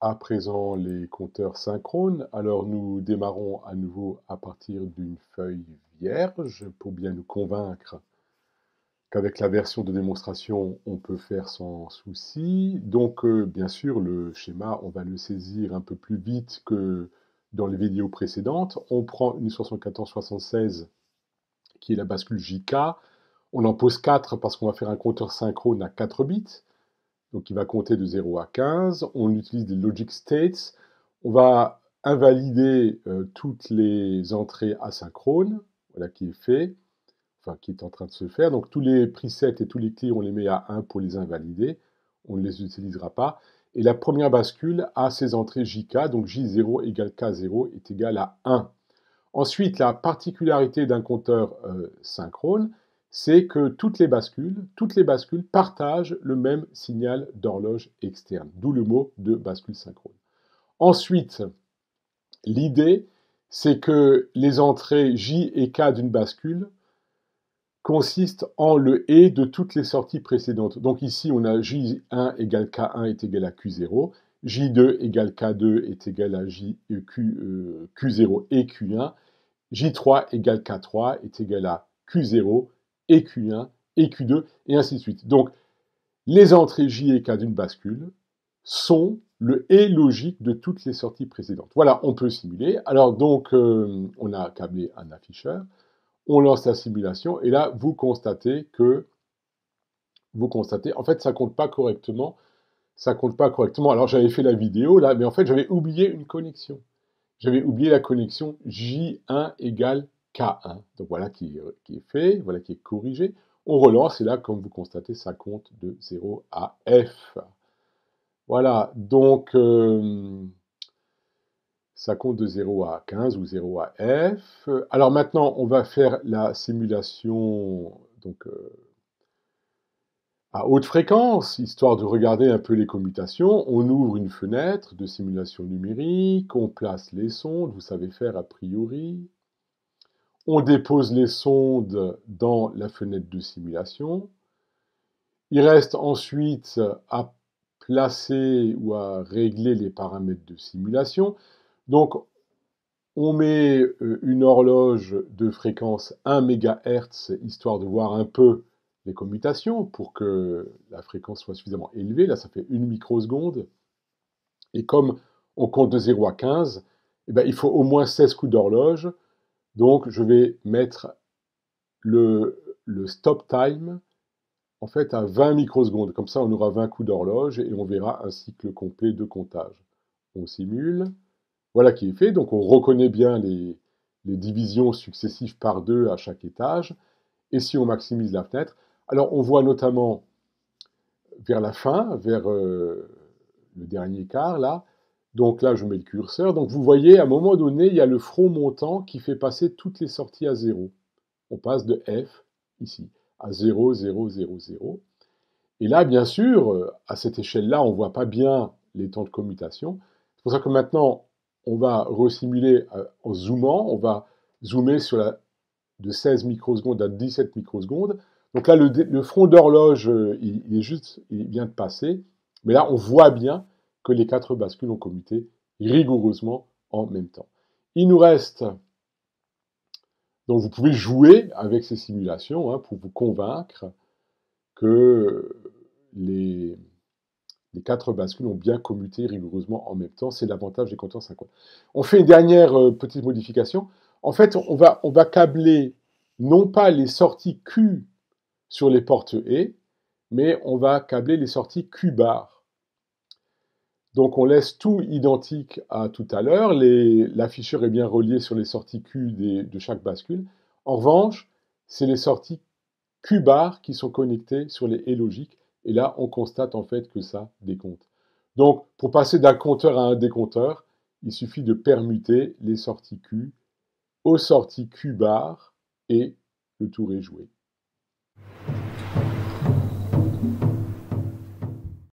À présent, les compteurs synchrones. Alors, nous démarrons à nouveau à partir d'une feuille vierge pour bien nous convaincre qu'avec la version de démonstration, on peut faire sans souci. Donc, bien sûr, le schéma, on va le saisir un peu plus vite que dans les vidéos précédentes. On prend une 7476 qui est la bascule JK. On en pose 4 parce qu'on va faire un compteur synchrone à 4 bits. Donc il va compter de 0 à 15. On utilise des logic states. On va invalider toutes les entrées asynchrones. Voilà qui est fait, enfin qui est en train de se faire. Donc tous les presets et tous les clears, on les met à 1 pour les invalider. On ne les utilisera pas. Et la première bascule a ses entrées JK, donc J0 égale K0 est égal à 1. Ensuite, la particularité d'un compteur synchrone, c'est que toutes les bascules partagent le même signal d'horloge externe, d'où le mot de bascule synchrone. Ensuite, l'idée, c'est que les entrées J et K d'une bascule consistent en le et de toutes les sorties précédentes. Donc ici, on a J1 égale K1 est égal à Q0, J2 égale K2 est égal à Q0 et Q1, J3 égale K3 est égal à Q0 et Q1 et Q2 et ainsi de suite. Donc, les entrées J et K d'une bascule sont le et logique de toutes les sorties précédentes. Voilà, on peut simuler. Alors donc, on a câblé un afficheur, on lance la simulation et là, vous constatez, en fait, ça compte pas correctement. Ça compte pas correctement. Alors j'avais fait la vidéo là, mais en fait, j'avais oublié une connexion. J'avais oublié la connexion J1 égale K1. Donc voilà qui est fait, voilà qui est corrigé. On relance et là, comme vous constatez, ça compte de 0 à F. Voilà, donc ça compte de 0 à 15 ou 0 à F. Alors maintenant, on va faire la simulation donc, à haute fréquence, histoire de regarder un peu les commutations. On ouvre une fenêtre de simulation numérique, on place les sondes, vous savez faire a priori. On dépose les sondes dans la fenêtre de simulation. Il reste ensuite à placer ou à régler les paramètres de simulation. Donc, on met une horloge de fréquence 1 MHz, histoire de voir un peu les commutations, pour que la fréquence soit suffisamment élevée. Là, ça fait 1 microseconde. Et comme on compte de 0 à 15, eh ben, il faut au moins 16 coups d'horloge. Donc, je vais mettre le stop time en fait à 20 microsecondes. Comme ça, on aura 20 coups d'horloge et on verra un cycle complet de comptage. On simule. Voilà qui est fait. Donc, on reconnaît bien les divisions successives par 2 à chaque étage. Et si on maximise la fenêtre, alors on voit notamment vers la fin, vers le dernier quart, là. Donc là, je mets le curseur. Donc vous voyez, à un moment donné, il y a le front montant qui fait passer toutes les sorties à 0. On passe de F, ici, à 0, 0, 0, 0. Et là, bien sûr, à cette échelle-là, on ne voit pas bien les temps de commutation. C'est pour ça que maintenant, on va resimuler en zoomant. On va zoomer sur de 16 microsecondes à 17 microsecondes. Donc là, le front d'horloge, il vient de passer. Mais là, on voit bien que les 4 bascules ont commuté rigoureusement en même temps. Il nous reste... Donc vous pouvez jouer avec ces simulations hein, pour vous convaincre que les 4 bascules ont bien commuté rigoureusement en même temps. C'est l'avantage des compteurs synchrones. On fait une dernière petite modification. En fait, on va câbler non pas les sorties Q sur les portes E, mais on va câbler les sorties Q bar. Donc on laisse tout identique à tout à l'heure. L'afficheur est bien relié sur les sorties Q de chaque bascule. En revanche, c'est les sorties Q bar qui sont connectées sur les E logiques. Et là, on constate en fait que ça décompte. Donc, pour passer d'un compteur à un décompteur, il suffit de permuter les sorties Q aux sorties Q bar et le tour est joué.